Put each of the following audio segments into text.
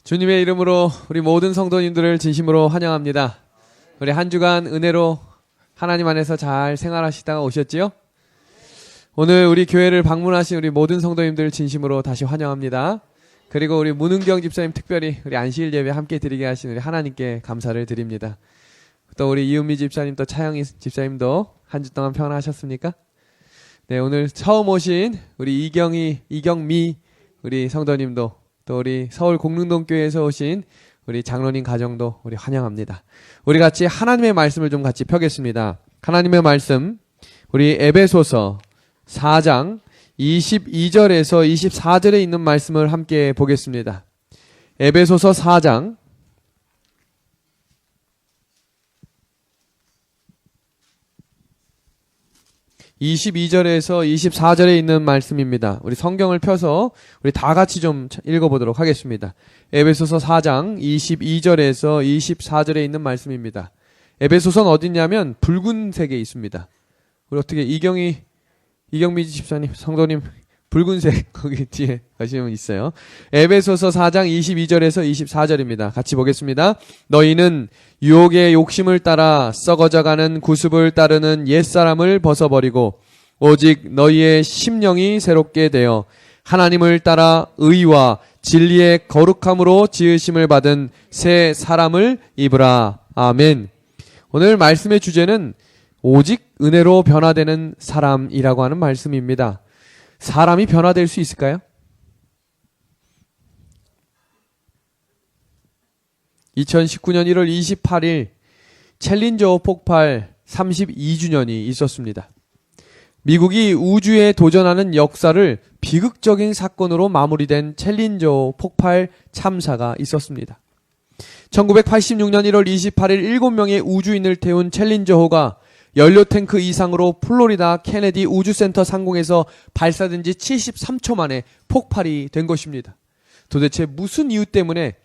주님의 이름으로 우리 모든 성도님들을 진심으로 환영합니다. 우리 한 주간 은혜로 하나님 안에서 잘 생활하시다가 오셨지요? 오늘 우리 교회를 방문하신 우리 모든 성도님들 진심으로 다시 환영합니다. 그리고 우리 문은경 집사님 특별히 우리 안식일 예배 함께 드리게 하신 우리 하나님께 감사를 드립니다. 또 우리 이은미 집사님 또 차영희 집사님도 한 주 동안 평안하셨습니까? 네, 오늘 처음 오신 우리 이경미 우리 성도님도 또 우리 서울 공릉동교회에서 오신 우리 장로님 가정도 우리 환영합니다. 우리 같이 하나님의 말씀을 좀 같이 펴겠습니다. 하나님의 말씀 우리 에베소서 4장 22절에서 24절에 있는 말씀을 함께 보겠습니다. 에베소서 4장 22절에서 24절에 있는 말씀입니다. 우리 성경을 펴서 우리 다 같이 좀 읽어보도록 하겠습니다. 에베소서 4장 22절에서 24절에 있는 말씀입니다. 에베소서는 어디냐면 붉은색에 있습니다. 우리 어떻게 이경미 집사님, 성도님 붉은색 거기 뒤에 가시면 있어요. 에베소서 4장 22절에서 24절입니다. 같이 보겠습니다. 너희는 유혹의 욕심을 따라 썩어져가는 구습을 따르는 옛사람을 벗어버리고 오직 너희의 심령이 새롭게 되어 하나님을 따라 의와 진리의 거룩함으로 지으심을 받은 새 사람을 입으라. 아멘. 오늘 말씀의 주제는 오직 은혜로 변화되는 사람이라고 하는 말씀입니다. 사람이 변화될 수 있을까요? 2019년 1월 28일 챌린저 폭발 32주년이 있었습니다. 미국이 우주에 도전하는 역사를 비극적인 사건으로 마무리된 챌린저 폭발 참사가 있었습니다. 1986년 1월 28일 7명의 우주인을 태운 챌린저호가 연료 탱크 이상으로 플로리다 케네디 우주센터 상공에서 발사된 지 73초 만에 폭발이 된 것입니다. 도대체 무슨 이유 때문에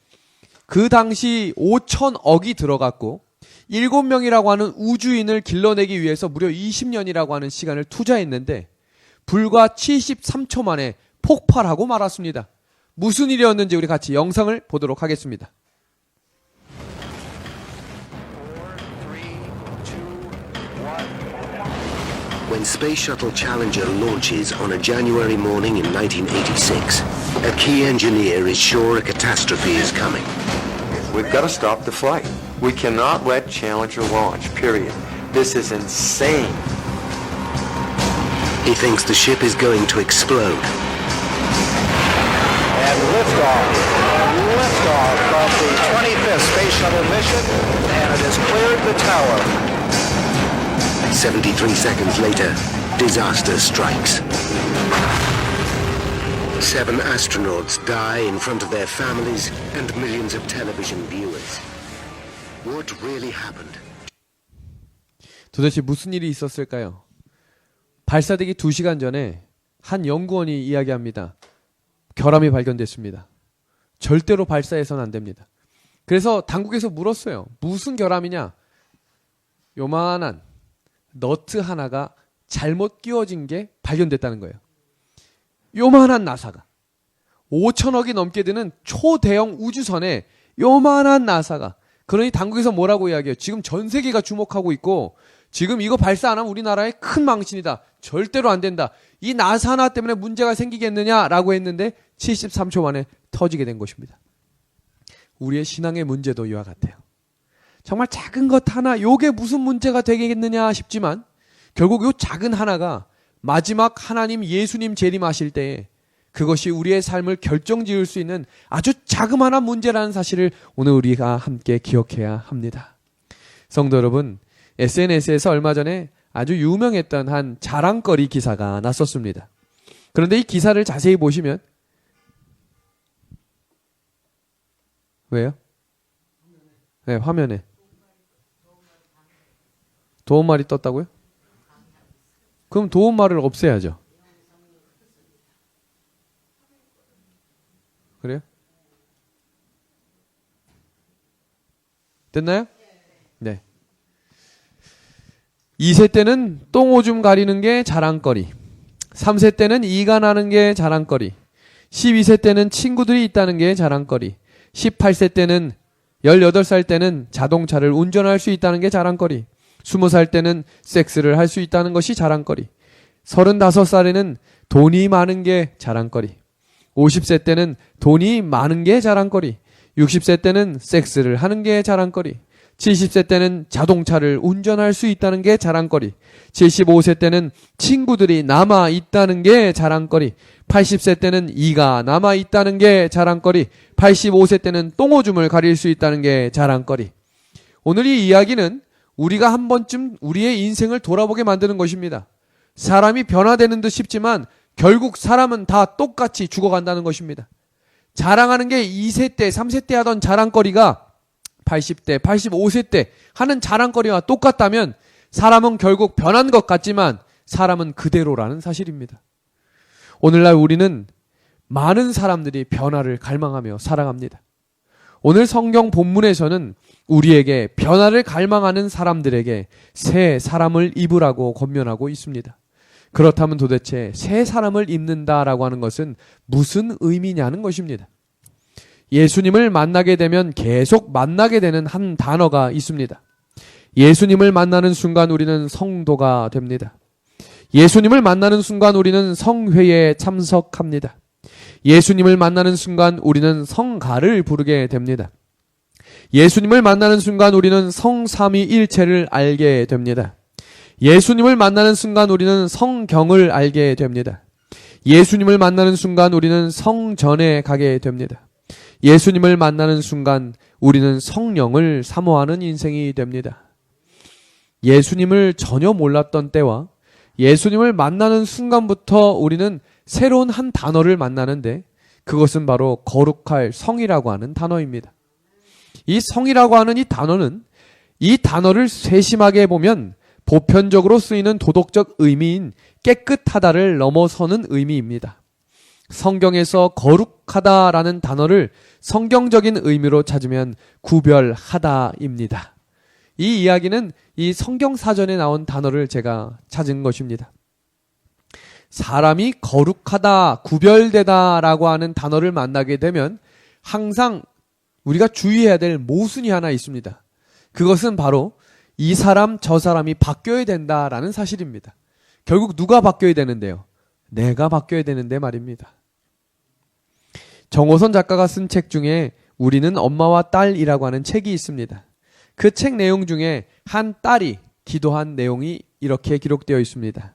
그 당시 5천억이 들어갔고 7명이라고 하는 우주인을 길러내기 위해서 무려 20년이라고 하는 시간을 투자했는데 불과 73초 만에 폭발하고 말았습니다. 무슨 일이었는지 우리 같이 영상을 보도록 하겠습니다. When Space Shuttle Challenger launches on a January morning in 1986, a key engineer is sure a catastrophe is coming. We've got to stop the flight. We cannot let Challenger launch, period. This is insane. He thinks the ship is going to explode. And liftoff of the 25th Space Shuttle mission, and it has cleared the tower. 73 seconds later, disaster strikes. 7 astronauts die in front of their families and millions of television viewers. What really happened? 도대체 무슨 일이 있었을까요? 발사되기 2시간 전에 한 연구원이 이야기합니다. 결함이 발견됐습니다. 절대로 발사해서는 안 됩니다. 그래서 당국에서 물었어요. 무슨 결함이냐? 요만한 너트 하나가 잘못 끼워진 게 발견됐다는 거예요. 요만한 나사가 5천억이 넘게 드는 초대형 우주선에 요만한 나사가, 그러니 당국에서 뭐라고 이야기해요? 지금 전 세계가 주목하고 있고 지금 이거 발사 안 하면 우리나라에 큰 망신이다. 절대로 안 된다. 이 나사 하나 때문에 문제가 생기겠느냐라고 했는데 73초 만에 터지게 된 것입니다. 우리의 신앙의 문제도 이와 같아요. 정말 작은 것 하나, 요게 무슨 문제가 되겠느냐 싶지만 결국 요 작은 하나가 마지막 하나님 예수님 재림하실 때에 그것이 우리의 삶을 결정지을 수 있는 아주 자그마한 문제라는 사실을 오늘 우리가 함께 기억해야 합니다. 성도 여러분, SNS에서 얼마 전에 아주 유명했던 한 자랑거리 기사가 났었습니다. 그런데 이 기사를 자세히 보시면 왜요? 네, 화면에 도움말이 떴다고요? 그럼 도움말을 없애야죠. 그래요? 됐나요? 네. 2세 때는 똥오줌 가리는 게 자랑거리, 3세 때는 이가 나는 게 자랑거리, 12세 때는 친구들이 있다는 게 자랑거리, 18세 때는 18살 때는 자동차를 운전할 수 있다는 게 자랑거리. 20살 때는 섹스를 할 수 있다는 것이 자랑거리. 35살에는 돈이 많은 게 자랑거리. 50세 때는 돈이 많은 게 자랑거리. 60세 때는 섹스를 하는 게 자랑거리. 70세 때는 자동차를 운전할 수 있다는 게 자랑거리. 75세 때는 친구들이 남아 있다는 게 자랑거리. 80세 때는 이가 남아 있다는 게 자랑거리. 85세 때는 똥오줌을 가릴 수 있다는 게 자랑거리. 오늘 이 이야기는 우리가 한 번쯤 우리의 인생을 돌아보게 만드는 것입니다. 사람이 변화되는 듯 싶지만 결국 사람은 다 똑같이 죽어간다는 것입니다. 자랑하는 게 2세 때, 3세 때 하던 자랑거리가 80대, 85세 때 하는 자랑거리와 똑같다면 사람은 결국 변한 것 같지만 사람은 그대로라는 사실입니다. 오늘날 우리는 많은 사람들이 변화를 갈망하며 살아갑니다. 오늘 성경 본문에서는 우리에게 변화를 갈망하는 사람들에게 새 사람을 입으라고 권면하고 있습니다. 그렇다면 도대체 새 사람을 입는다라고 하는 것은 무슨 의미냐는 것입니다. 예수님을 만나게 되면 계속 만나게 되는 한 단어가 있습니다. 예수님을 만나는 순간 우리는 성도가 됩니다. 예수님을 만나는 순간 우리는 성회에 참석합니다. 예수님을 만나는 순간 우리는 성가를 부르게 됩니다. 예수님을 만나는 순간 우리는 성삼위일체를 알게 됩니다. 예수님을 만나는 순간 우리는 성경을 알게 됩니다. 예수님을 만나는 순간 우리는 성전에 가게 됩니다. 예수님을 만나는 순간 우리는 성령을 사모하는 인생이 됩니다. 예수님을 전혀 몰랐던 때와 예수님을 만나는 순간부터 우리는 새로운 한 단어를 만나는데 그것은 바로 거룩할 성이라고 하는 단어입니다. 이 성이라고 하는 이 단어는 이 단어를 세심하게 보면 보편적으로 쓰이는 도덕적 의미인 깨끗하다를 넘어서는 의미입니다. 성경에서 거룩하다라는 단어를 성경적인 의미로 찾으면 구별하다입니다. 이 이야기는 이 성경 사전에 나온 단어를 제가 찾은 것입니다. 사람이 거룩하다, 구별되다라고 하는 단어를 만나게 되면 항상 우리가 주의해야 될 모순이 하나 있습니다. 그것은 바로 이 사람 저 사람이 바뀌어야 된다라는 사실입니다. 결국 누가 바뀌어야 되는데요? 내가 바뀌어야 되는데 말입니다. 정호선 작가가 쓴 책 중에 우리는 엄마와 딸이라고 하는 책이 있습니다. 그 책 내용 중에 한 딸이 기도한 내용이 이렇게 기록되어 있습니다.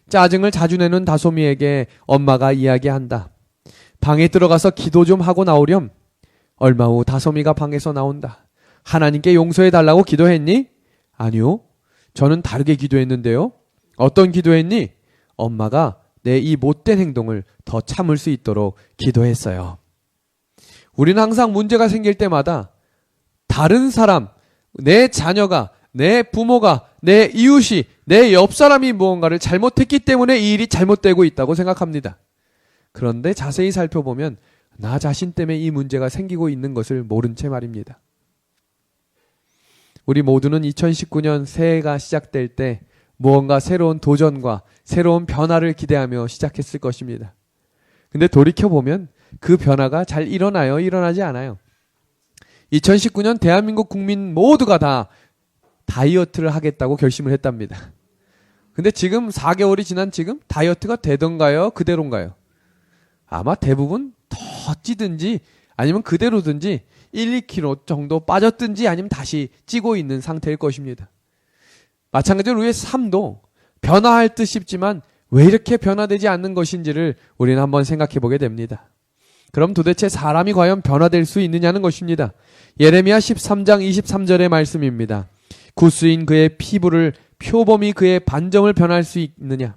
짜증을 자주 내는 다솜이에게 엄마가 이야기한다. 방에 들어가서 기도 좀 하고 나오렴. 얼마 후 다솜이가 방에서 나온다. 하나님께 용서해 달라고 기도했니? 아니요. 저는 다르게 기도했는데요. 어떤 기도했니? 엄마가 내 이 못된 행동을 더 참을 수 있도록 기도했어요. 우리는 항상 문제가 생길 때마다 다른 사람, 내 자녀가, 내 부모가, 내 이웃이, 내 옆 사람이 무언가를 잘못했기 때문에 이 일이 잘못되고 있다고 생각합니다. 그런데 자세히 살펴보면 나 자신 때문에 이 문제가 생기고 있는 것을 모른 채 말입니다. 우리 모두는 2019년 새해가 시작될 때 무언가 새로운 도전과 새로운 변화를 기대하며 시작했을 것입니다. 근데 돌이켜보면 그 변화가 잘 일어나요? 일어나지 않아요? 2019년 대한민국 국민 모두가 다 다이어트를 하겠다고 결심을 했답니다. 근데 지금 4개월이 지난 지금 다이어트가 되던가요? 그대로인가요? 아마 대부분 더 찌든지 아니면 그대로든지 1, 2kg 정도 빠졌든지 아니면 다시 찌고 있는 상태일 것입니다. 마찬가지로 우리의 삶도 변화할 듯 싶지만 왜 이렇게 변화되지 않는 것인지를 우리는 한번 생각해 보게 됩니다. 그럼 도대체 사람이 과연 변화될 수 있느냐는 것입니다. 예레미야 13장 23절의 말씀입니다. 구스인 그의 피부를 표범이 그의 반점을 변할 수 있느냐?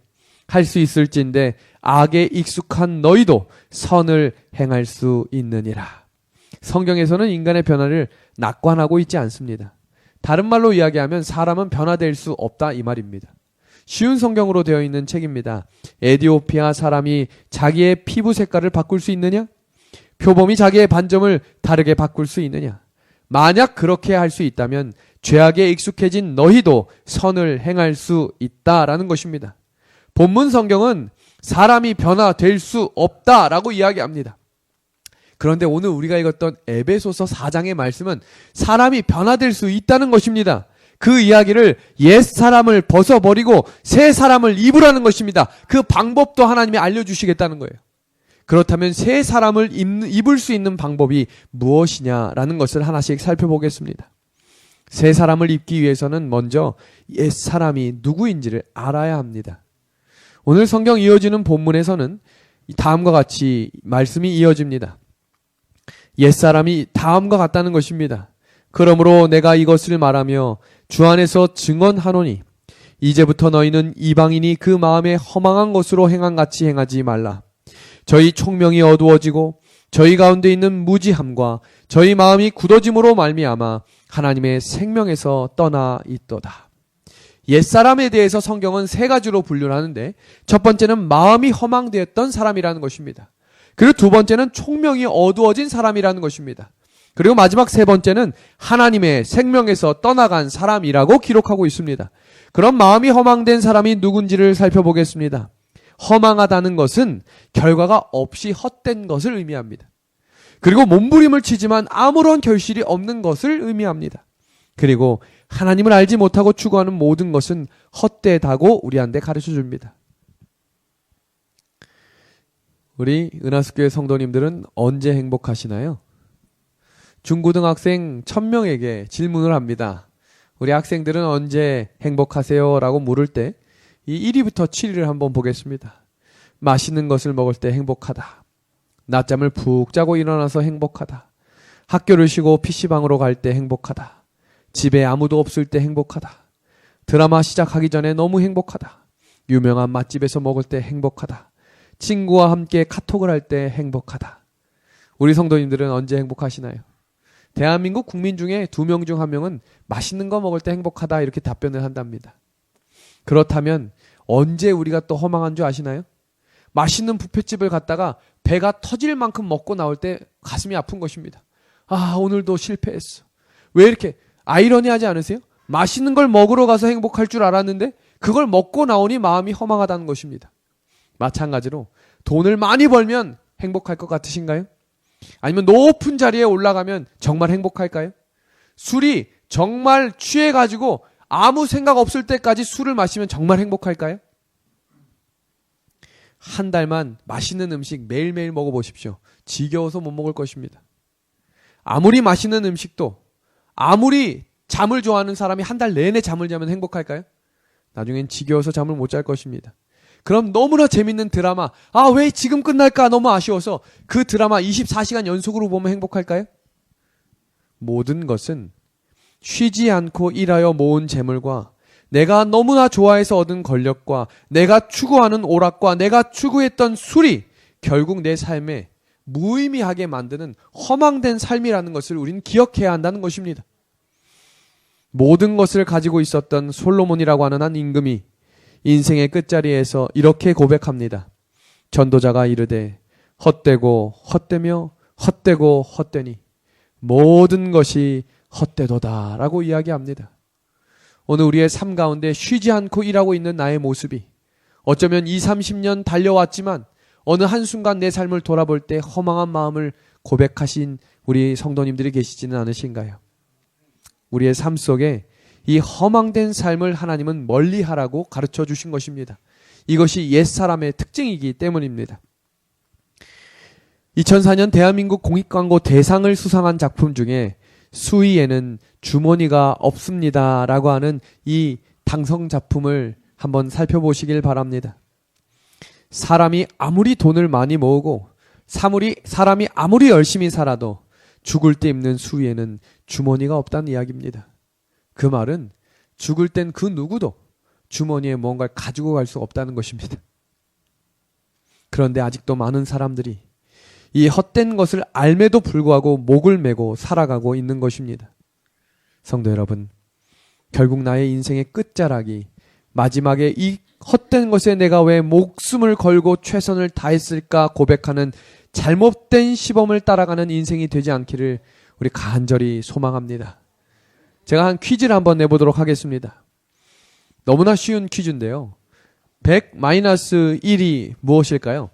할 수 있을진데 악에 익숙한 너희도 선을 행할 수 있느니라. 성경에서는 인간의 변화를 낙관하고 있지 않습니다. 다른 말로 이야기하면 사람은 변화될 수 없다 이 말입니다. 쉬운 성경으로 되어 있는 책입니다. 에티오피아 사람이 자기의 피부 색깔을 바꿀 수 있느냐? 표범이 자기의 반점을 다르게 바꿀 수 있느냐? 만약 그렇게 할 수 있다면 죄악에 익숙해진 너희도 선을 행할 수 있다라는 것입니다. 본문 성경은 사람이 변화될 수 없다라고 이야기합니다. 그런데 오늘 우리가 읽었던 에베소서 4장의 말씀은 사람이 변화될 수 있다는 것입니다. 그 이야기를 옛 사람을 벗어버리고 새 사람을 입으라는 것입니다. 그 방법도 하나님이 알려주시겠다는 거예요. 그렇다면 새 사람을 입을 수 있는 방법이 무엇이냐라는 것을 하나씩 살펴보겠습니다. 새 사람을 입기 위해서는 먼저 옛 사람이 누구인지를 알아야 합니다. 오늘 성경 이어지는 본문에서는 다음과 같이 말씀이 이어집니다. 옛 사람이 다음과 같다는 것입니다. 그러므로 내가 이것을 말하며 주 안에서 증언하노니 이제부터 너희는 이방인이 그 마음에 허망한 것으로 행한 같이 행하지 말라. 저희 총명이 어두워지고 저희 가운데 있는 무지함과 저희 마음이 굳어짐으로 말미암아 하나님의 생명에서 떠나 있도다. 옛사람에 대해서 성경은 세 가지로 분류를 하는데 첫 번째는 마음이 허망되었던 사람이라는 것입니다. 그리고 두 번째는 총명이 어두워진 사람이라는 것입니다. 그리고 마지막 세 번째는 하나님의 생명에서 떠나간 사람이라고 기록하고 있습니다. 그럼 마음이 허망된 사람이 누군지를 살펴보겠습니다. 허망하다는 것은 결과가 없이 헛된 것을 의미합니다. 그리고 몸부림을 치지만 아무런 결실이 없는 것을 의미합니다. 그리고 하나님을 알지 못하고 추구하는 모든 것은 헛되다고 우리한테 가르쳐 줍니다. 우리 은하수교회 성도님들은 언제 행복하시나요? 중고등학생 1000명에게 질문을 합니다. 우리 학생들은 언제 행복하세요? 라고 물을 때 이 1위부터 7위를 한번 보겠습니다. 맛있는 것을 먹을 때 행복하다. 낮잠을 푹 자고 일어나서 행복하다. 학교를 쉬고 PC방으로 갈 때 행복하다. 집에 아무도 없을 때 행복하다. 드라마 시작하기 전에 너무 행복하다. 유명한 맛집에서 먹을 때 행복하다. 친구와 함께 카톡을 할 때 행복하다. 우리 성도님들은 언제 행복하시나요? 대한민국 국민 중에 2명 중 1명은 맛있는 거 먹을 때 행복하다 이렇게 답변을 한답니다. 그렇다면 언제 우리가 또 허망한 줄 아시나요? 맛있는 뷔페집을 갔다가 배가 터질 만큼 먹고 나올 때 가슴이 아픈 것입니다. 아, 오늘도 실패했어. 왜 이렇게 아이러니하지 않으세요? 맛있는 걸 먹으러 가서 행복할 줄 알았는데 그걸 먹고 나오니 마음이 허망하다는 것입니다. 마찬가지로 돈을 많이 벌면 행복할 것 같으신가요? 아니면 높은 자리에 올라가면 정말 행복할까요? 술이 정말 취해가지고 아무 생각 없을 때까지 술을 마시면 정말 행복할까요? 한 달만 맛있는 음식 매일매일 먹어보십시오. 지겨워서 못 먹을 것입니다. 아무리 맛있는 음식도 아무리 잠을 좋아하는 사람이 한 달 내내 잠을 자면 행복할까요? 나중엔 지겨워서 잠을 못 잘 것입니다. 그럼 너무나 재밌는 드라마, 왜 지금 끝날까 너무 아쉬워서 그 드라마 24시간 연속으로 보면 행복할까요? 모든 것은 쉬지 않고 일하여 모은 재물과 내가 너무나 좋아해서 얻은 권력과 내가 추구하는 오락과 내가 추구했던 술이 결국 내 삶에 무의미하게 만드는 허망된 삶이라는 것을 우리는 기억해야 한다는 것입니다. 모든 것을 가지고 있었던 솔로몬이라고 하는 한 임금이 인생의 끝자리에서 이렇게 고백합니다. 전도자가 이르되 헛되고 헛되며 헛되고 헛되니 모든 것이 헛되도다 라고 이야기합니다. 오늘 우리의 삶 가운데 쉬지 않고 일하고 있는 나의 모습이 어쩌면 20-30년 달려왔지만 어느 한순간 내 삶을 돌아볼 때 허망한 마음을 고백하신 우리 성도님들이 계시지는 않으신가요? 우리의 삶 속에 이 허망된 삶을 하나님은 멀리하라고 가르쳐 주신 것입니다. 이것이 옛사람의 특징이기 때문입니다. 2004년 대한민국 공익광고 대상을 수상한 작품 중에 수위에는 주머니가 없습니다 라고 하는 이 당성 작품을 한번 살펴보시길 바랍니다. 사람이 아무리 돈을 많이 모으고 사람이 아무리 열심히 살아도 죽을 때 입는 수위에는 주머니가 없다는 이야기입니다. 그 말은 죽을 땐 그 누구도 주머니에 뭔가를 가지고 갈 수 없다는 것입니다. 그런데 아직도 많은 사람들이 이 헛된 것을 알매도 불구하고 목을 메고 살아가고 있는 것입니다. 성도 여러분, 결국 나의 인생의 끝자락이 마지막에 이 헛된 것에 내가 왜 목숨을 걸고 최선을 다했을까 고백하는 잘못된 시범을 따라가는 인생이 되지 않기를 우리 간절히 소망합니다. 제가 한 퀴즈를 한번 내보도록 하겠습니다. 너무나 쉬운 퀴즈인데요. 100-1이 무엇일까요?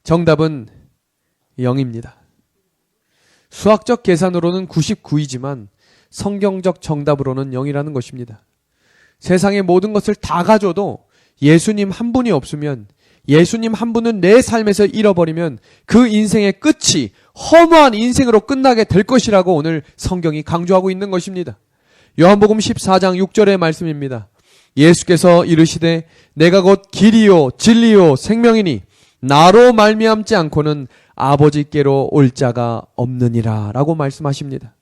정답은 0입니다. 수학적 계산으로는 99이지만 성경적 정답으로는 0이라는 것입니다. 세상의 모든 것을 다 가져도 예수님 한 분이 없으면, 예수님 한 분은 내 삶에서 잃어버리면 그 인생의 끝이 허무한 인생으로 끝나게 될 것이라고 오늘 성경이 강조하고 있는 것입니다. 요한복음 14장 6절의 말씀입니다. 예수께서 이르시되 내가 곧 길이요 진리요 생명이니 나로 말미암지 않고는 아버지께로 올 자가 없느니라 라고 말씀하십니다.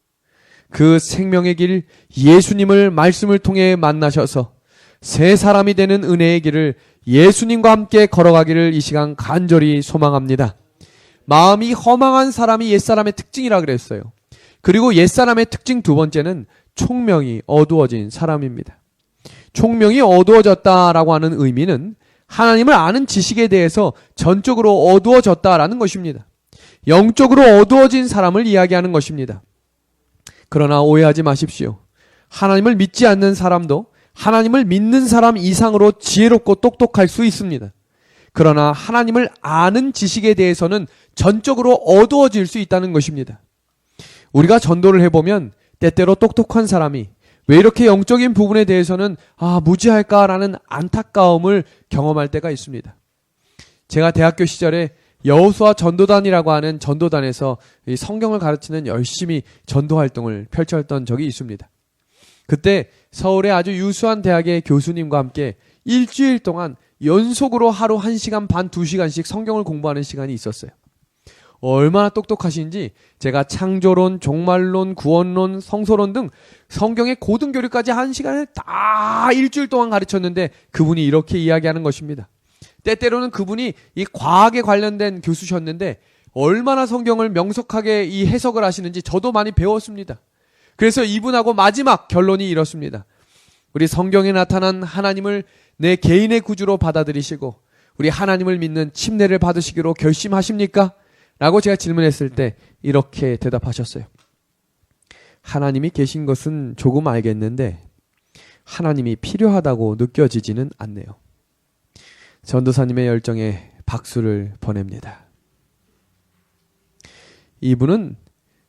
그 생명의 길 예수님을 말씀을 통해 만나셔서 새 사람이 되는 은혜의 길을 예수님과 함께 걸어가기를 이 시간 간절히 소망합니다. 마음이 허망한 사람이 옛사람의 특징이라 그랬어요. 그리고 옛사람의 특징 두 번째는 총명이 어두워진 사람입니다. 총명이 어두워졌다라고 하는 의미는 하나님을 아는 지식에 대해서 전적으로 어두워졌다라는 것입니다. 영적으로 어두워진 사람을 이야기하는 것입니다. 그러나 오해하지 마십시오. 하나님을 믿지 않는 사람도 하나님을 믿는 사람 이상으로 지혜롭고 똑똑할 수 있습니다. 그러나 하나님을 아는 지식에 대해서는 전적으로 어두워질 수 있다는 것입니다. 우리가 전도를 해보면 때때로 똑똑한 사람이 왜 이렇게 영적인 부분에 대해서는 무지할까라는 안타까움을 경험할 때가 있습니다. 제가 대학교 시절에 여호수아 전도단이라고 하는 전도단에서 이 성경을 가르치는 열심히 전도 활동을 펼쳤던 적이 있습니다. 그때 서울의 아주 유수한 대학의 교수님과 함께 일주일 동안 연속으로 하루 1시간 반, 2시간씩 성경을 공부하는 시간이 있었어요. 얼마나 똑똑하신지 제가 창조론, 종말론, 구원론, 성서론 등 성경의 고등 교리까지 1시간을 다 일주일 동안 가르쳤는데 그분이 이렇게 이야기하는 것입니다. 때때로는 그분이 이 과학에 관련된 교수셨는데 얼마나 성경을 명석하게 이 해석을 하시는지 저도 많이 배웠습니다. 그래서 이분하고 마지막 결론이 이렇습니다. 우리 성경에 나타난 하나님을 내 개인의 구주로 받아들이시고 우리 하나님을 믿는 침례를 받으시기로 결심하십니까? 라고 제가 질문했을 때 이렇게 대답하셨어요. 하나님이 계신 것은 조금 알겠는데 하나님이 필요하다고 느껴지지는 않네요. 전도사님의 열정에 박수를 보냅니다. 이분은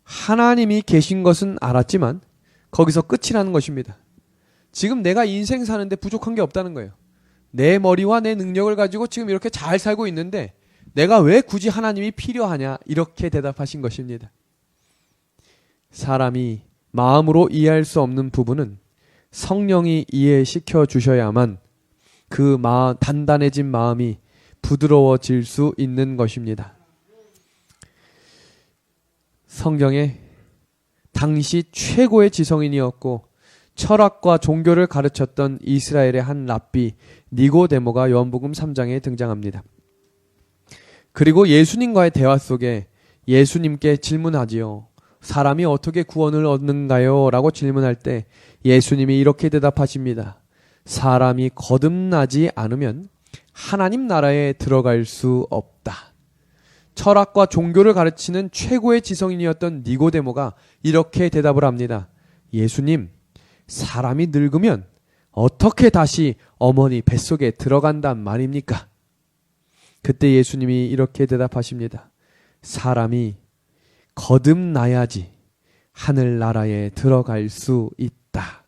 하나님이 계신 것은 알았지만 거기서 끝이라는 것입니다. 지금 내가 인생 사는데 부족한 게 없다는 거예요. 내 머리와 내 능력을 가지고 지금 이렇게 잘 살고 있는데 내가 왜 굳이 하나님이 필요하냐 이렇게 대답하신 것입니다. 사람이 마음으로 이해할 수 없는 부분은 성령이 이해시켜 주셔야만 그 단단해진 마음이 부드러워질 수 있는 것입니다. 성경에 당시 최고의 지성인이었고 철학과 종교를 가르쳤던 이스라엘의 한 랍비 니고데모가 요한복음 3장에 등장합니다. 그리고 예수님과의 대화 속에 예수님께 질문하지요. 사람이 어떻게 구원을 얻는가요? 라고 질문할 때 예수님이 이렇게 대답하십니다. 사람이 거듭나지 않으면 하나님 나라에 들어갈 수 없다. 철학과 종교를 가르치는 최고의 지성인이었던 니고데모가 이렇게 대답을 합니다. 예수님, 사람이 늙으면 어떻게 다시 어머니 뱃속에 들어간단 말입니까? 그때 예수님이 이렇게 대답하십니다. 사람이 거듭나야지 하늘나라에 들어갈 수 있다.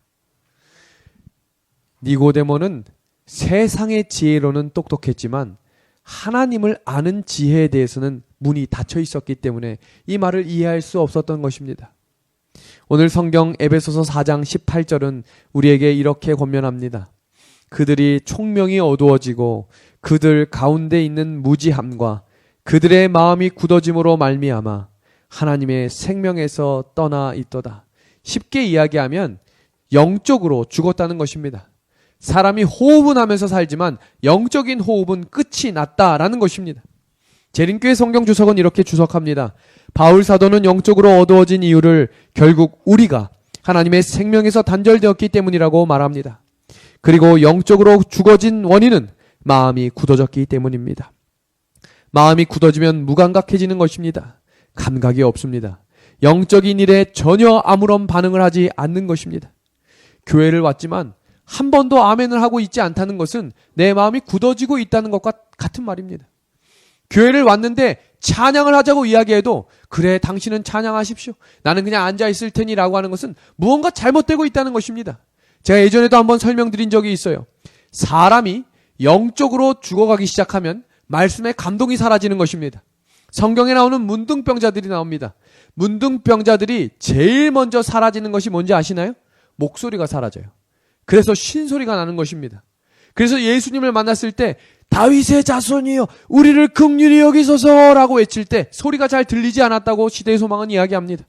니고데모는 세상의 지혜로는 똑똑했지만 하나님을 아는 지혜에 대해서는 문이 닫혀 있었기 때문에 이 말을 이해할 수 없었던 것입니다. 오늘 성경 에베소서 4장 18절은 우리에게 이렇게 권면합니다. 그들이 총명이 어두워지고 그들 가운데 있는 무지함과 그들의 마음이 굳어짐으로 말미암아 하나님의 생명에서 떠나 있도다. 쉽게 이야기하면 영적으로 죽었다는 것입니다. 사람이 호흡은 하면서 살지만 영적인 호흡은 끝이 났다라는 것입니다. 재림교회 성경 주석은 이렇게 주석합니다. 바울 사도는 영적으로 어두워진 이유를 결국 우리가 하나님의 생명에서 단절되었기 때문이라고 말합니다. 그리고 영적으로 죽어진 원인은 마음이 굳어졌기 때문입니다. 마음이 굳어지면 무감각해지는 것입니다. 감각이 없습니다. 영적인 일에 전혀 아무런 반응을 하지 않는 것입니다. 교회를 왔지만 한 번도 아멘을 하고 있지 않다는 것은 내 마음이 굳어지고 있다는 것과 같은 말입니다. 교회를 왔는데 찬양을 하자고 이야기해도 그래 당신은 찬양하십시오. 나는 그냥 앉아있을 테니 라고 하는 것은 무언가 잘못되고 있다는 것입니다. 제가 예전에도 한번 설명드린 적이 있어요. 사람이 영적으로 죽어가기 시작하면 말씀에 감동이 사라지는 것입니다. 성경에 나오는 문둥병자들이 나옵니다. 문둥병자들이 제일 먼저 사라지는 것이 뭔지 아시나요? 목소리가 사라져요. 그래서 쉰소리가 나는 것입니다. 그래서 예수님을 만났을 때 다윗의 자손이여 우리를 긍휼히 여기소서라고 외칠 때 소리가 잘 들리지 않았다고 시대의 소망은 이야기합니다.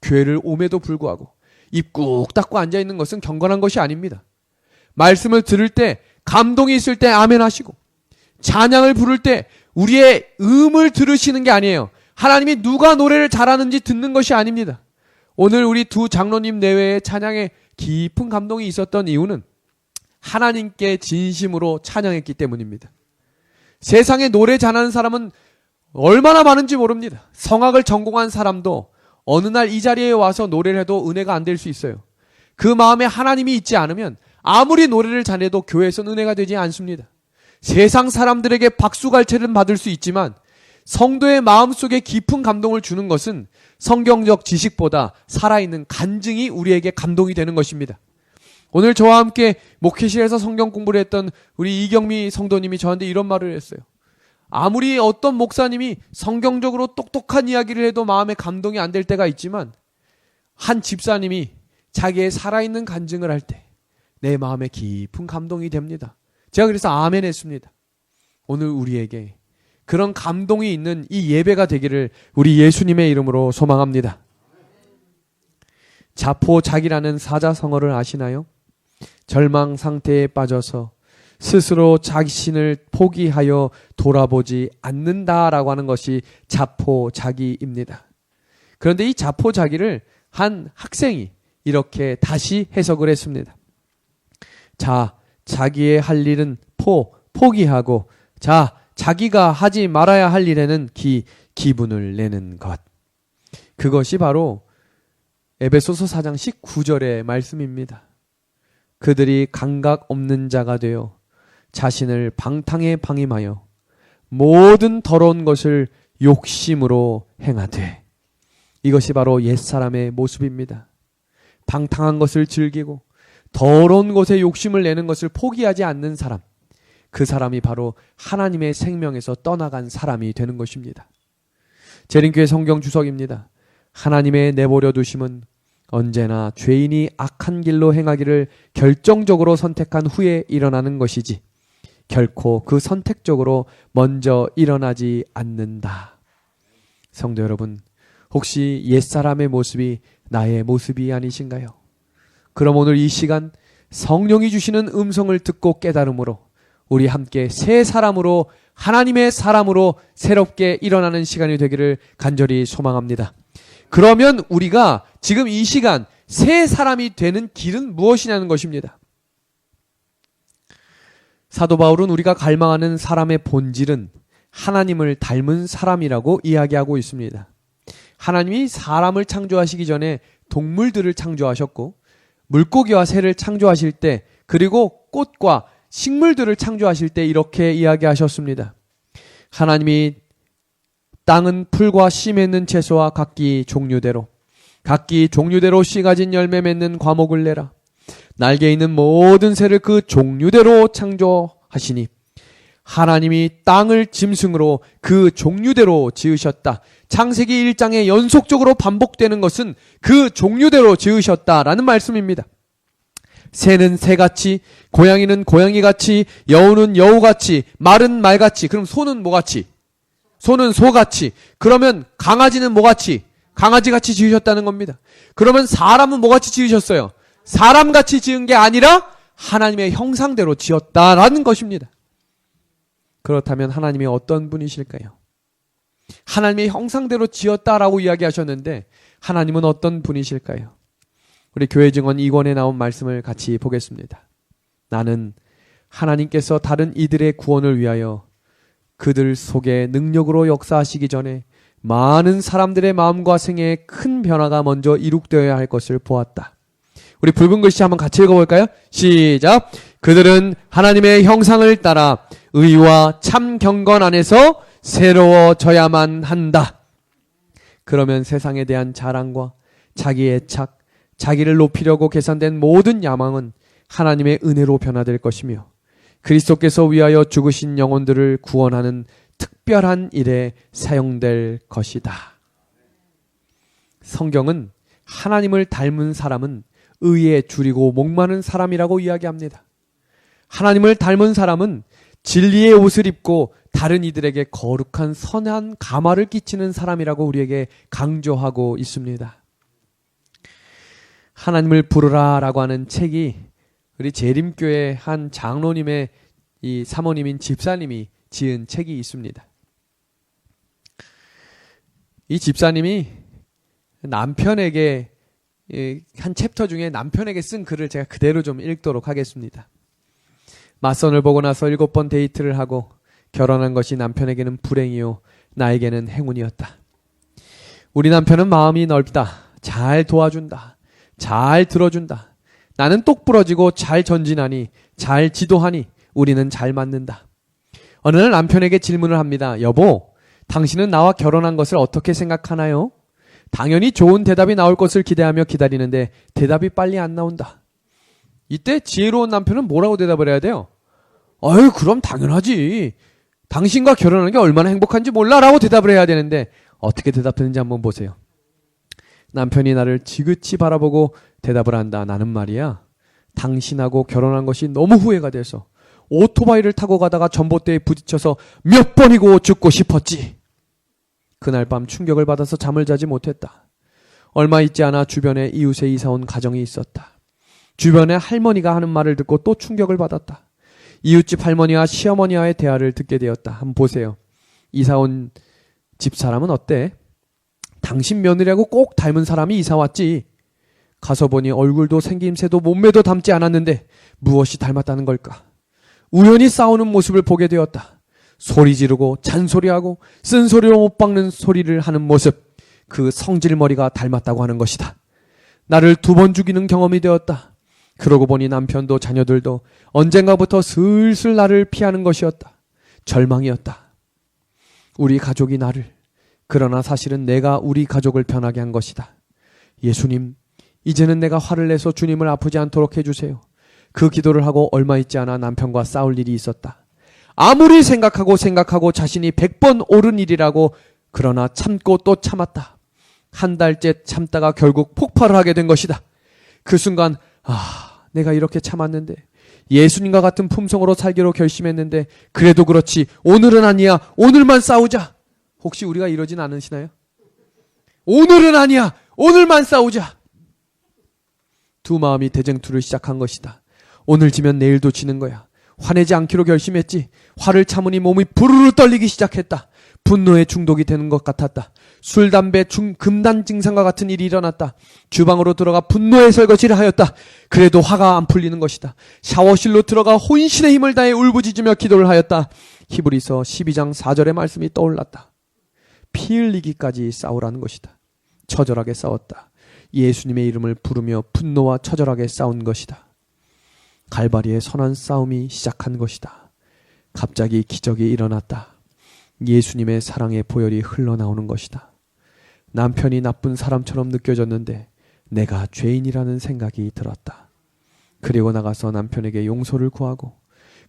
교회를 옴에도 불구하고 입 꾹 닫고 앉아있는 것은 경건한 것이 아닙니다. 말씀을 들을 때 감동이 있을 때 아멘 하시고 찬양을 부를 때 우리의 음을 들으시는 게 아니에요. 하나님이 누가 노래를 잘하는지 듣는 것이 아닙니다. 오늘 우리 두 장로님 내외의 찬양에 깊은 감동이 있었던 이유는 하나님께 진심으로 찬양했기 때문입니다. 세상에 노래 잘하는 사람은 얼마나 많은지 모릅니다. 성악을 전공한 사람도 어느 날 이 자리에 와서 노래를 해도 은혜가 안 될 수 있어요. 그 마음에 하나님이 있지 않으면 아무리 노래를 잘해도 교회에서는 은혜가 되지 않습니다. 세상 사람들에게 박수갈채를 받을 수 있지만 성도의 마음속에 깊은 감동을 주는 것은 성경적 지식보다 살아있는 간증이 우리에게 감동이 되는 것입니다. 오늘 저와 함께 목회실에서 성경 공부를 했던 우리 이경미 성도님이 저한테 이런 말을 했어요. 아무리 어떤 목사님이 성경적으로 똑똑한 이야기를 해도 마음에 감동이 안 될 때가 있지만 한 집사님이 자기의 살아있는 간증을 할 때 내 마음에 깊은 감동이 됩니다. 제가 그래서 아멘 했습니다. 오늘 우리에게 그런 감동이 있는 이 예배가 되기를 우리 예수님의 이름으로 소망합니다. 자포자기라는 사자성어를 아시나요? 절망 상태에 빠져서 스스로 자신을 포기하여 돌아보지 않는다라고 하는 것이 자포자기입니다. 그런데 이 자포자기를 한 학생이 이렇게 다시 해석을 했습니다. 자, 자기의 할 일은 포기하고 자기가 하지 말아야 할 일에는 기분을 내는 것. 그것이 바로 에베소서 4장 19절의 말씀입니다. 그들이 감각 없는 자가 되어 자신을 방탕에 방임하여 모든 더러운 것을 욕심으로 행하되. 이것이 바로 옛사람의 모습입니다. 방탕한 것을 즐기고 더러운 것에 욕심을 내는 것을 포기하지 않는 사람, 그 사람이 바로 하나님의 생명에서 떠나간 사람이 되는 것입니다. 재림교회 성경 주석입니다. 하나님의 내버려 두심은 언제나 죄인이 악한 길로 행하기를 결정적으로 선택한 후에 일어나는 것이지 결코 그 선택적으로 먼저 일어나지 않는다. 성도 여러분, 혹시 옛사람의 모습이 나의 모습이 아니신가요? 그럼 오늘 이 시간 성령이 주시는 음성을 듣고 깨달음으로 우리 함께 새 사람으로 하나님의 사람으로 새롭게 일어나는 시간이 되기를 간절히 소망합니다. 그러면 우리가 지금 이 시간 새 사람이 되는 길은 무엇이냐는 것입니다. 사도 바울은 우리가 갈망하는 사람의 본질은 하나님을 닮은 사람이라고 이야기하고 있습니다. 하나님이 사람을 창조하시기 전에 동물들을 창조하셨고 물고기와 새를 창조하실 때 그리고 꽃과 식물들을 창조하실 때 이렇게 이야기하셨습니다. 하나님이 땅은 풀과 씨 맺는 채소와 각기 종류대로 씨 가진 열매 맺는 과목을 내라. 날개 있는 모든 새를 그 종류대로 창조하시니 하나님이 땅을 짐승으로 그 종류대로 지으셨다. 창세기 1장에 연속적으로 반복되는 것은 그 종류대로 지으셨다라는 말씀입니다. 새는 새같이, 고양이는 고양이같이, 여우는 여우같이, 말은 말같이. 그럼 소는 뭐같이? 소는 소같이. 그러면 강아지는 뭐같이? 강아지같이 지으셨다는 겁니다. 그러면 사람은 뭐같이 지으셨어요? 사람같이 지은 게 아니라 하나님의 형상대로 지었다라는 것입니다. 그렇다면 하나님이 어떤 분이실까요? 하나님의 형상대로 지었다라고 이야기하셨는데 하나님은 어떤 분이실까요? 우리 교회 증언 2권에 나온 말씀을 같이 보겠습니다. 나는 하나님께서 다른 이들의 구원을 위하여 그들 속에 능력으로 역사하시기 전에 많은 사람들의 마음과 생애에 큰 변화가 먼저 이룩되어야 할 것을 보았다. 우리 붉은 글씨 한번 같이 읽어볼까요? 시작! 그들은 하나님의 형상을 따라 의와 참 경건 안에서 새로워져야만 한다. 그러면 세상에 대한 자랑과 자기의 애착, 자기를 높이려고 계산된 모든 야망은 하나님의 은혜로 변화될 것이며 그리스도께서 위하여 죽으신 영혼들을 구원하는 특별한 일에 사용될 것이다. 성경은 하나님을 닮은 사람은 의에 줄이고 목마른 사람이라고 이야기합니다. 하나님을 닮은 사람은 진리의 옷을 입고 다른 이들에게 거룩한 선한 감화를 끼치는 사람이라고 우리에게 강조하고 있습니다. 하나님을 부르라 라고 하는 책이 우리 재림교회 한 장로님의 이 사모님인 집사님이 지은 책이 있습니다. 이 집사님이 남편에게 한 챕터 중에 남편에게 쓴 글을 제가 그대로 좀 읽도록 하겠습니다. 맞선을 보고 나서 7번 데이트를 하고 결혼한 것이 남편에게는 불행이요 나에게는 행운이었다. 우리 남편은 마음이 넓다. 잘 도와준다. 잘 들어준다. 나는 똑부러지고 잘 전진하니 잘 지도하니 우리는 잘 맞는다. 어느 날 남편에게 질문을 합니다. 여보, 당신은 나와 결혼한 것을 어떻게 생각하나요? 당연히 좋은 대답이 나올 것을 기대하며 기다리는데 대답이 빨리 안 나온다. 이때 지혜로운 남편은 뭐라고 대답을 해야 돼요? 어휴, 그럼 당연하지. 당신과 결혼하는 게 얼마나 행복한지 몰라 라고 대답을 해야 되는데 어떻게 대답했는지 한번 보세요. 남편이 나를 지그치 바라보고 대답을 한다. 나는 말이야, 당신하고 결혼한 것이 너무 후회가 돼서 오토바이를 타고 가다가 전봇대에 부딪혀서 몇 번이고 죽고 싶었지. 그날 밤 충격을 받아서 잠을 자지 못했다. 얼마 있지 않아 주변에 이웃에 이사온 가정이 있었다. 주변에 할머니가 하는 말을 듣고 또 충격을 받았다. 이웃집 할머니와 시어머니와의 대화를 듣게 되었다. 한번 보세요. 이사온 집사람은 어때? 당신 며느리하고 꼭 닮은 사람이 이사 왔지. 가서 보니 얼굴도 생김새도 몸매도 닮지 않았는데 무엇이 닮았다는 걸까? 우연히 싸우는 모습을 보게 되었다. 소리 지르고 잔소리하고 쓴소리로 못 박는 소리를 하는 모습, 그 성질머리가 닮았다고 하는 것이다. 나를 2번 죽이는 경험이 되었다. 그러고 보니 남편도 자녀들도 언젠가부터 슬슬 나를 피하는 것이었다. 절망이었다. 우리 가족이 나를, 그러나 사실은 내가 우리 가족을 변하게 한 것이다. 예수님, 이제는 내가 화를 내서 주님을 아프지 않도록 해주세요. 그 기도를 하고 얼마 있지 않아 남편과 싸울 일이 있었다. 아무리 생각하고 자신이 100번 옳은 일이라고 그러나 참고 또 참았다. 한 달째 참다가 결국 폭발을 하게 된 것이다. 그 순간 내가 이렇게 참았는데, 예수님과 같은 품성으로 살기로 결심했는데 그래도 그렇지 오늘은 아니야, 오늘만 싸우자. 혹시 우리가 이러진 않으시나요? 오늘은 아니야, 오늘만 싸우자. 두 마음이 대쟁투를 시작한 것이다. 오늘 지면 내일도 지는 거야. 화내지 않기로 결심했지. 화를 참으니 몸이 부르르 떨리기 시작했다. 분노에 중독이 되는 것 같았다. 술, 담배, 금단 증상과 같은 일이 일어났다. 주방으로 들어가 분노의 설거지를 하였다. 그래도 화가 안 풀리는 것이다. 샤워실로 들어가 혼신의 힘을 다해 울부짖으며 기도를 하였다. 히브리서 12장 4절의 말씀이 떠올랐다. 피 흘리기까지 싸우라는 것이다. 처절하게 싸웠다. 예수님의 이름을 부르며 분노와 처절하게 싸운 것이다. 갈바리의 선한 싸움이 시작한 것이다. 갑자기 기적이 일어났다. 예수님의 사랑의 보혈이 흘러나오는 것이다. 남편이 나쁜 사람처럼 느껴졌는데 내가 죄인이라는 생각이 들었다. 그리고 나가서 남편에게 용서를 구하고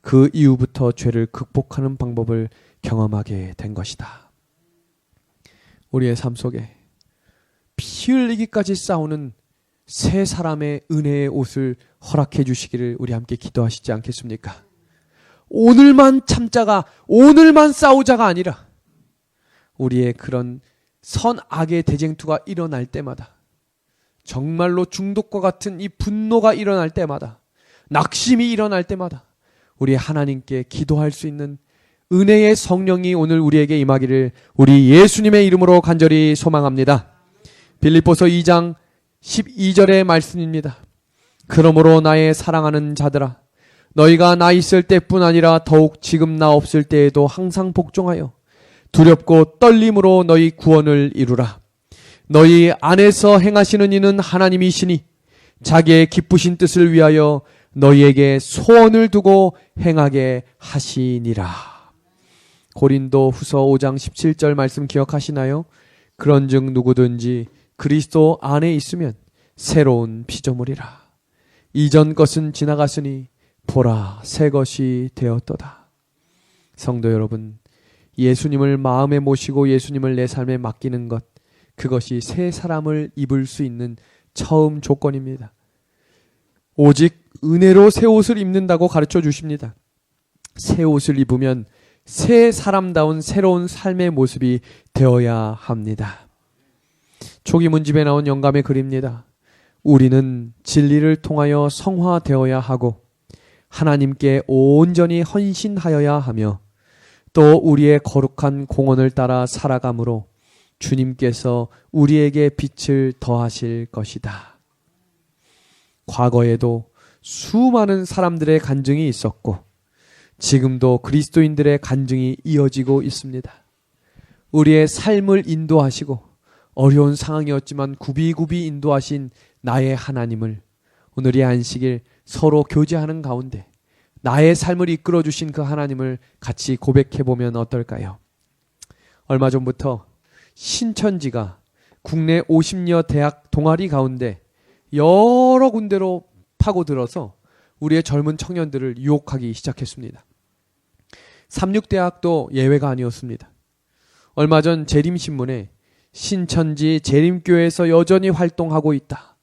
그 이후부터 죄를 극복하는 방법을 경험하게 된 것이다. 우리의 삶 속에 피 흘리기까지 싸우는 세 사람의 은혜의 옷을 허락해 주시기를 우리 함께 기도하시지 않겠습니까? 오늘만 참자가, 오늘만 싸우자가 아니라 우리의 그런 선악의 대쟁투가 일어날 때마다, 정말로 중독과 같은 이 분노가 일어날 때마다, 낙심이 일어날 때마다 우리 하나님께 기도할 수 있는 은혜의 성령이 오늘 우리에게 임하기를 우리 예수님의 이름으로 간절히 소망합니다. 빌립보서 2장 12절의 말씀입니다. 그러므로 나의 사랑하는 자들아, 너희가 나 있을 때뿐 아니라 더욱 지금 나 없을 때에도 항상 복종하여 두렵고 떨림으로 너희 구원을 이루라. 너희 안에서 행하시는 이는 하나님이시니 자기의 기쁘신 뜻을 위하여 너희에게 소원을 두고 행하게 하시니라. 고린도 후서 5장 17절 말씀 기억하시나요? 그런즉 누구든지 그리스도 안에 있으면 새로운 피조물이라. 이전 것은 지나갔으니 보라 새 것이 되었도다. 성도 여러분, 예수님을 마음에 모시고 예수님을 내 삶에 맡기는 것, 그것이 새 사람을 입을 수 있는 처음 조건입니다. 오직 은혜로 새 옷을 입는다고 가르쳐 주십니다. 새 옷을 입으면 새 사람다운 새로운 삶의 모습이 되어야 합니다. 초기 문집에 나온 영감의 글입니다. 우리는 진리를 통하여 성화되어야 하고 하나님께 온전히 헌신하여야 하며 또 우리의 거룩한 공헌을 따라 살아가므로 주님께서 우리에게 빛을 더하실 것이다. 과거에도 수많은 사람들의 간증이 있었고 지금도 그리스도인들의 간증이 이어지고 있습니다. 우리의 삶을 인도하시고 어려운 상황이었지만 굽이굽이 인도하신 나의 하나님을 오늘 이 안식일 서로 교제하는 가운데 나의 삶을 이끌어 주신 그 하나님을 같이 고백해 보면 어떨까요? 얼마 전부터 신천지가 국내 50여 대학 동아리 가운데 여러 군데로 파고들어서 우리의 젊은 청년들을 유혹하기 시작했습니다. 삼육대학도 예외가 아니었습니다. 얼마 전 재림신문에 신천지 재림교회에서 여전히 활동하고 있다.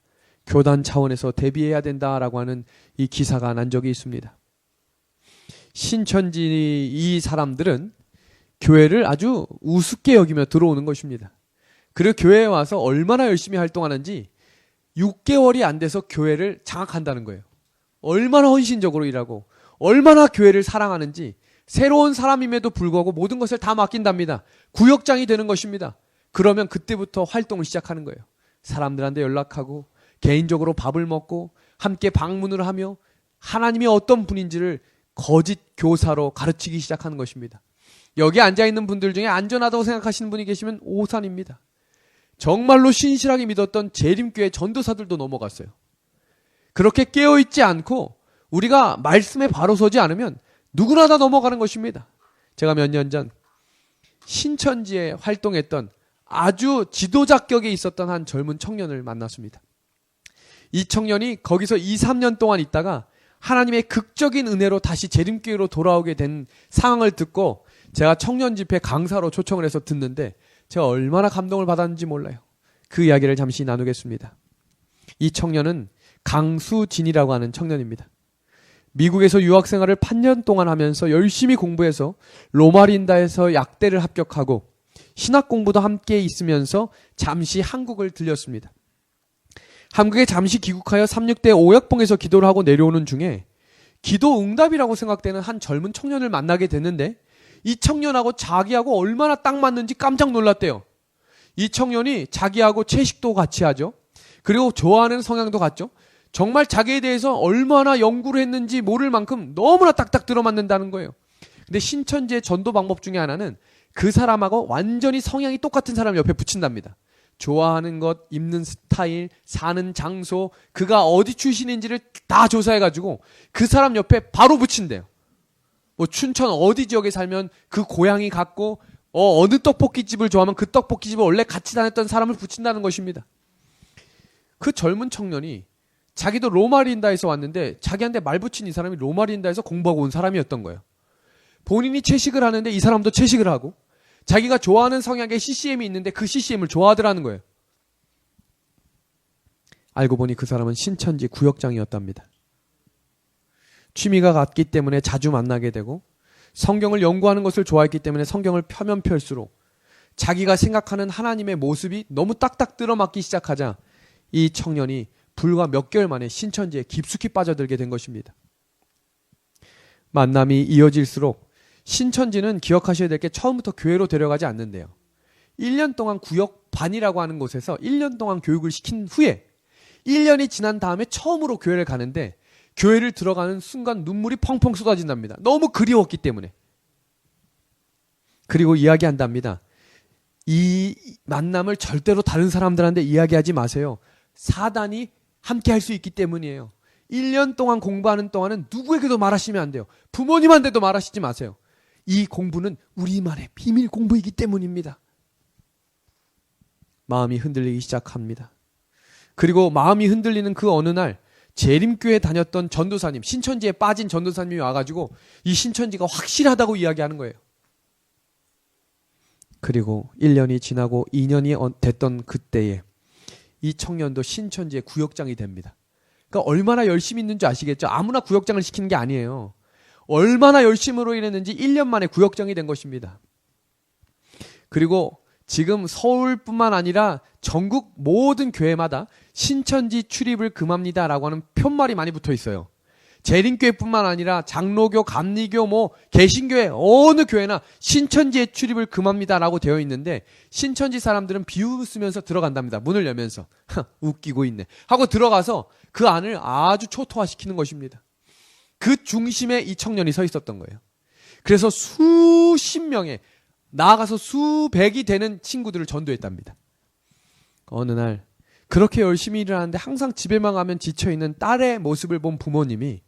교단 차원에서 대비해야 된다라고 하는 이 기사가 난 적이 있습니다. 신천지 이 사람들은 교회를 아주 우습게 여기며 들어오는 것입니다. 그리고 교회에 와서 얼마나 열심히 활동하는지 6개월이 안 돼서 교회를 장악한다는 거예요. 얼마나 헌신적으로 일하고 얼마나 교회를 사랑하는지 새로운 사람임에도 불구하고 모든 것을 다 맡긴답니다. 구역장이 되는 것입니다. 그러면 그때부터 활동을 시작하는 거예요. 사람들한테 연락하고 개인적으로 밥을 먹고 함께 방문을 하며 하나님이 어떤 분인지를 거짓 교사로 가르치기 시작하는 것입니다. 여기 앉아있는 분들 중에 안전하다고 생각하시는 분이 계시면 오산입니다. 정말로 신실하게 믿었던 재림교회 전도사들도 넘어갔어요. 그렇게 깨어있지 않고 우리가 말씀에 바로 서지 않으면 누구나 다 넘어가는 것입니다. 제가 몇 년 전 신천지에 활동했던 아주 지도자격에 있었던 한 젊은 청년을 만났습니다. 이 청년이 거기서 2, 3년 동안 있다가 하나님의 극적인 은혜로 다시 재림교회로 돌아오게 된 상황을 듣고 제가 청년 집회 강사로 초청을 해서 듣는데 제가 얼마나 감동을 받았는지 몰라요. 그 이야기를 잠시 나누겠습니다. 이 청년은 강수진이라고 하는 청년입니다. 미국에서 유학 생활을 8년 동안 하면서 열심히 공부해서 로마린다에서 약대를 합격하고 신학 공부도 함께 있으면서 잠시 한국을 들렸습니다. 한국에 잠시 귀국하여 36대 오약봉에서 기도를 하고 내려오는 중에 기도 응답이라고 생각되는 한 젊은 청년을 만나게 됐는데 이 청년하고 자기하고 얼마나 딱 맞는지 깜짝 놀랐대요. 이 청년이 자기하고 채식도 같이 하죠. 그리고 좋아하는 성향도 같죠. 정말 자기에 대해서 얼마나 연구를 했는지 모를 만큼 너무나 딱딱 들어맞는다는 거예요. 근데 신천지의 전도 방법 중에 하나는 그 사람하고 완전히 성향이 똑같은 사람을 옆에 붙인답니다. 좋아하는 것, 입는 스타일, 사는 장소, 그가 어디 출신인지를 다 조사해가지고 그 사람 옆에 바로 붙인대요. 뭐 춘천 어디 지역에 살면 그 고향이 같고 어느 떡볶이집을 좋아하면 그 떡볶이집을 원래 같이 다녔던 사람을 붙인다는 것입니다. 그 젊은 청년이 자기도 로마린다에서 왔는데 자기한테 말 붙인 이 사람이 로마린다에서 공부하고 온 사람이었던 거예요. 본인이 채식을 하는데 이 사람도 채식을 하고 자기가 좋아하는 성향의 CCM이 있는데 그 CCM을 좋아하더라는 거예요. 알고 보니 그 사람은 신천지 구역장이었답니다. 취미가 같기 때문에 자주 만나게 되고 성경을 연구하는 것을 좋아했기 때문에 성경을 펴면 펼수록 자기가 생각하는 하나님의 모습이 너무 딱딱 들어맞기 시작하자 이 청년이 불과 몇 개월 만에 신천지에 깊숙이 빠져들게 된 것입니다. 만남이 이어질수록 신천지는 기억하셔야 될 게 처음부터 교회로 데려가지 않는데요. 1년 동안 구역반이라고 하는 곳에서 1년 동안 교육을 시킨 후에 1년이 지난 다음에 처음으로 교회를 가는데 교회를 들어가는 순간 눈물이 펑펑 쏟아진답니다. 너무 그리웠기 때문에. 그리고 이야기한답니다. 이 만남을 절대로 다른 사람들한테 이야기하지 마세요. 사단이 함께 할 수 있기 때문이에요. 1년 동안 공부하는 동안은 누구에게도 말하시면 안 돼요. 부모님한테도 말하시지 마세요. 이 공부는 우리만의 비밀 공부이기 때문입니다. 마음이 흔들리기 시작합니다. 그리고 마음이 흔들리는 그 어느 날 재림교회 다녔던 전도사님, 신천지에 빠진 전도사님이 와가지고 이 신천지가 확실하다고 이야기하는 거예요. 그리고 1년이 지나고 2년이 됐던 그때에 이 청년도 신천지의 구역장이 됩니다. 그러니까 얼마나 열심히 있는 줄 아시겠죠? 아무나 구역장을 시키는 게 아니에요. 얼마나 열심으로 일했는지 1년 만에 구역장이 된 것입니다. 그리고 지금 서울뿐만 아니라 전국 모든 교회마다 신천지 출입을 금합니다라고 하는 편말이 많이 붙어 있어요. 재림교회뿐만 아니라 장로교, 감리교, 개신교회 어느 교회나 신천지의 출입을 금합니다라고 되어 있는데 신천지 사람들은 비웃으면서 들어간답니다. 문을 열면서 웃기고 있네 하고 들어가서 그 안을 아주 초토화시키는 것입니다. 그 중심에 이 청년이 서 있었던 거예요. 그래서 수십 명의 나아가서 수백이 되는 친구들을 전도했답니다. 어느 날 그렇게 열심히 일을 하는데 항상 집에만 가면 지쳐있는 딸의 모습을 본 부모님이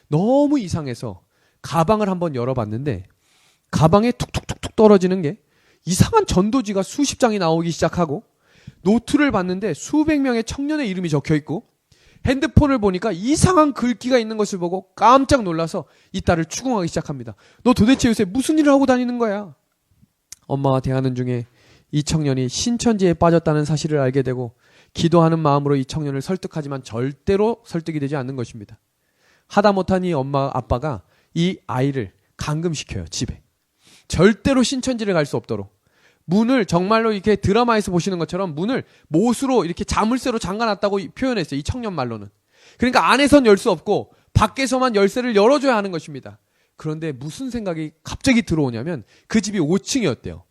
너무 이상해서 가방을 한번 열어봤는데 가방에 툭툭툭툭 떨어지는 게 이상한 전도지가 수십 장이 나오기 시작하고 노트를 봤는데 수백 명의 청년의 이름이 적혀있고 핸드폰을 보니까 이상한 글귀가 있는 것을 보고 깜짝 놀라서 이 딸을 추궁하기 시작합니다. 너 도대체 요새 무슨 일을 하고 다니는 거야? 엄마와 대하는 중에 이 청년이 신천지에 빠졌다는 사실을 알게 되고 기도하는 마음으로 이 청년을 설득하지만 절대로 설득이 되지 않는 것입니다. 하다못한 이 엄마 아빠가 이 아이를 감금시켜요. 집에. 절대로 신천지를 갈 수 없도록. 문을 정말로 이렇게 드라마에서 보시는 것처럼 문을 못으로 이렇게 자물쇠로 잠가놨다고 표현했어요. 이 청년 말로는. 그러니까 안에선 열 수 없고 밖에서만 열쇠를 열어줘야 하는 것입니다. 그런데 무슨 생각이 갑자기 들어오냐면 그 집이 5층이었대요.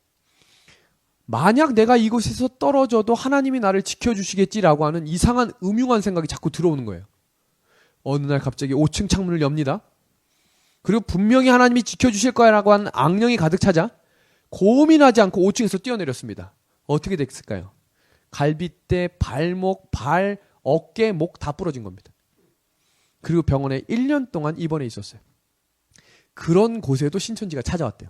만약 내가 이곳에서 떨어져도 하나님이 나를 지켜주시겠지라고 하는 이상한 음흉한 생각이 자꾸 들어오는 거예요. 어느 날 갑자기 5층 창문을 엽니다. 그리고 분명히 하나님이 지켜주실 거라고 하는 악령이 가득 차자 고민하지 않고 5층에서 뛰어내렸습니다. 어떻게 됐을까요? 갈비뼈, 발목, 발, 어깨, 목 다 부러진 겁니다. 그리고 병원에 1년 동안 입원해 있었어요. 그런 곳에도 신천지가 찾아왔대요.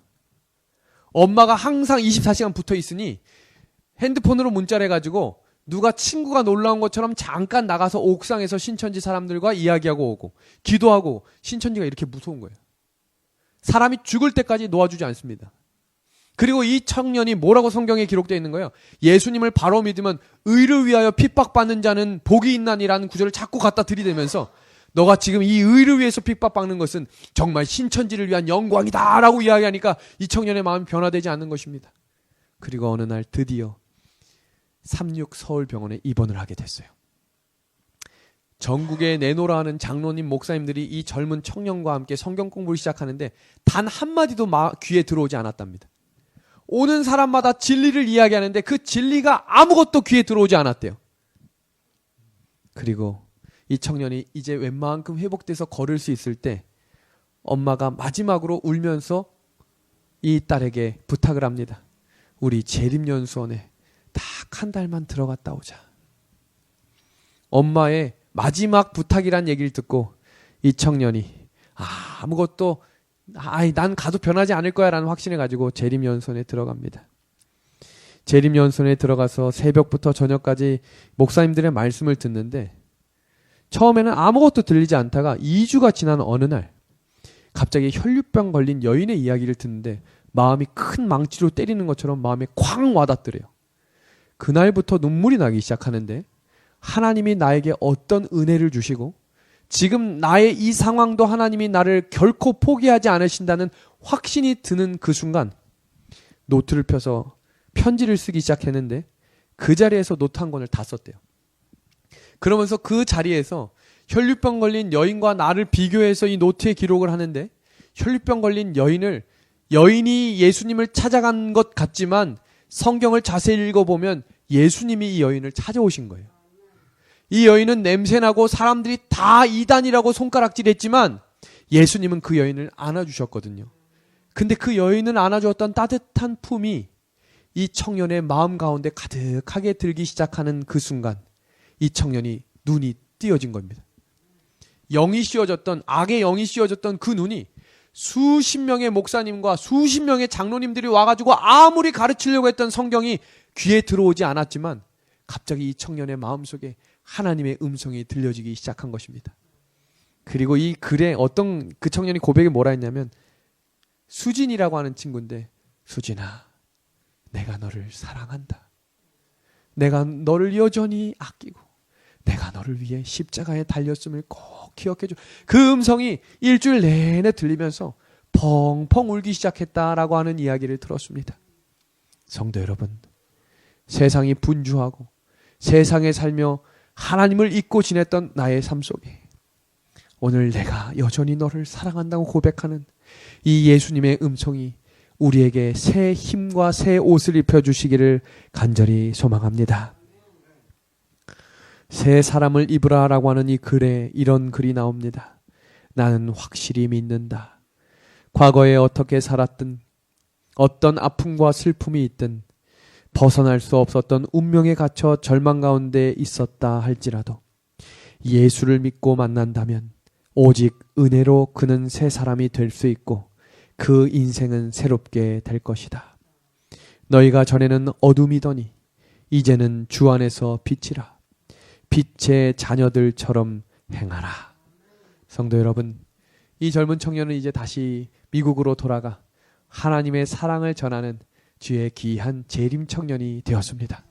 엄마가 항상 24시간 붙어 있으니 핸드폰으로 문자를 해가지고 누가 친구가 놀러 온 것처럼 잠깐 나가서 옥상에서 신천지 사람들과 이야기하고 오고 기도하고 신천지가 이렇게 무서운 거예요. 사람이 죽을 때까지 놓아주지 않습니다. 그리고 이 청년이 뭐라고 성경에 기록되어 있는 거예요? 예수님을 바로 믿으면 의를 위하여 핍박받는 자는 복이 있나니라는 구절을 자꾸 갖다 들이대면서 너가 지금 이 의를 위해서 핍박받는 것은 정말 신천지를 위한 영광이다 라고 이야기하니까 이 청년의 마음이 변화되지 않는 것입니다. 그리고 어느 날 드디어 36 서울병원에 입원을 하게 됐어요. 전국에 내노라 하는 장로님, 목사님들이 이 젊은 청년과 함께 성경 공부를 시작하는데 단 한마디도 귀에 들어오지 않았답니다. 오는 사람마다 진리를 이야기하는데 그 진리가 아무것도 귀에 들어오지 않았대요. 그리고 이 청년이 이제 웬만큼 회복돼서 걸을 수 있을 때 엄마가 마지막으로 울면서 이 딸에게 부탁을 합니다. 우리 재림연수원에 딱 한 달만 들어갔다 오자. 엄마의 마지막 부탁이란 얘기를 듣고 이 청년이 아무것도 난 가도 변하지 않을 거야 라는 확신을 가지고 재림연수원에 들어갑니다. 재림연수원에 들어가서 새벽부터 저녁까지 목사님들의 말씀을 듣는데 처음에는 아무것도 들리지 않다가 2주가 지난 어느 날 갑자기 혈류병 걸린 여인의 이야기를 듣는데 마음이 큰 망치로 때리는 것처럼 마음에 쾅 와닿더래요. 그날부터 눈물이 나기 시작하는데 하나님이 나에게 어떤 은혜를 주시고 지금 나의 이 상황도 하나님이 나를 결코 포기하지 않으신다는 확신이 드는 그 순간 노트를 펴서 편지를 쓰기 시작했는데 그 자리에서 노트 한 권을 다 썼대요. 그러면서 그 자리에서 혈류병 걸린 여인과 나를 비교해서 이 노트에 기록을 하는데 혈류병 걸린 여인이 예수님을 찾아간 것 같지만 성경을 자세히 읽어보면 예수님이 이 여인을 찾아오신 거예요. 이 여인은 냄새나고 사람들이 다 이단이라고 손가락질했지만 예수님은 그 여인을 안아주셨거든요. 근데 그 여인을 안아주었던 따뜻한 품이 이 청년의 마음 가운데 가득하게 들기 시작하는 그 순간 이 청년이 눈이 띄어진 겁니다. 악의 영이 씌워졌던 그 눈이 수십 명의 목사님과 수십 명의 장로님들이 와가지고 아무리 가르치려고 했던 성경이 귀에 들어오지 않았지만 갑자기 이 청년의 마음속에 하나님의 음성이 들려지기 시작한 것입니다. 그리고 이 글에 어떤 그 청년이 고백에 뭐라 했냐면, 수진이라고 하는 친구인데, 수진아, 내가 너를 사랑한다. 내가 너를 여전히 아끼고 내가 너를 위해 십자가에 달렸음을 꼭 기억해줘. 그 음성이 일주일 내내 들리면서 펑펑 울기 시작했다라고 하는 이야기를 들었습니다. 성도 여러분, 세상이 분주하고 세상에 살며 하나님을 잊고 지냈던 나의 삶 속에 오늘 내가 여전히 너를 사랑한다고 고백하는 이 예수님의 음성이 우리에게 새 힘과 새 옷을 입혀주시기를 간절히 소망합니다. 새 사람을 입으라라고 하는 이 글에 이런 글이 나옵니다. 나는 확실히 믿는다. 과거에 어떻게 살았든, 어떤 아픔과 슬픔이 있든, 벗어날 수 없었던 운명에 갇혀 절망 가운데 있었다 할지라도 예수를 믿고 만난다면 오직 은혜로 그는 새 사람이 될 수 있고 그 인생은 새롭게 될 것이다. 너희가 전에는 어둠이더니 이제는 주 안에서 빛이라. 빛의 자녀들처럼 행하라. 성도 여러분, 이 젊은 청년은 이제 다시 미국으로 돌아가 하나님의 사랑을 전하는 주의 귀한 재림 청년이 되었습니다.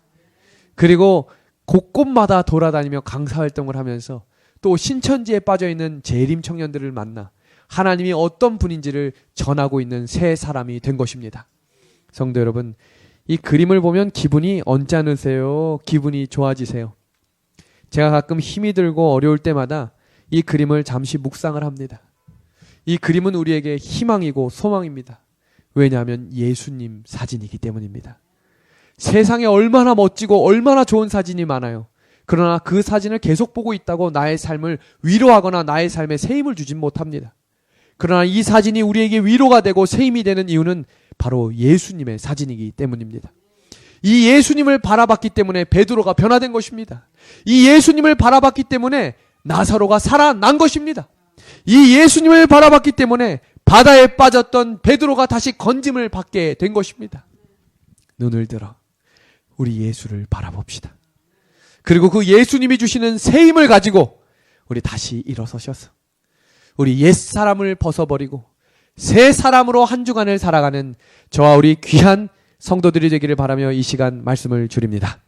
그리고 곳곳마다 돌아다니며 강사활동을 하면서 또 신천지에 빠져있는 재림 청년들을 만나 하나님이 어떤 분인지를 전하고 있는 새 사람이 된 것입니다. 성도 여러분, 이 그림을 보면 기분이 언짢으세요? 기분이 좋아지세요? 제가 가끔 힘이 들고 어려울 때마다 이 그림을 잠시 묵상을 합니다. 이 그림은 우리에게 희망이고 소망입니다. 왜냐하면 예수님 사진이기 때문입니다. 세상에 얼마나 멋지고 얼마나 좋은 사진이 많아요. 그러나 그 사진을 계속 보고 있다고 나의 삶을 위로하거나 나의 삶에 새 힘을 주진 못합니다. 그러나 이 사진이 우리에게 위로가 되고 새 힘이 되는 이유는 바로 예수님의 사진이기 때문입니다. 이 예수님을 바라봤기 때문에 베드로가 변화된 것입니다. 이 예수님을 바라봤기 때문에 나사로가 살아난 것입니다. 이 예수님을 바라봤기 때문에 바다에 빠졌던 베드로가 다시 건짐을 받게 된 것입니다. 눈을 들어 우리 예수를 바라봅시다. 그리고 그 예수님이 주시는 새 힘을 가지고 우리 다시 일어서셔서 우리 옛사람을 벗어버리고 새 사람으로 한 주간을 살아가는 저와 우리 귀한 성도들이 되기를 바라며 이 시간 말씀을 줄입니다.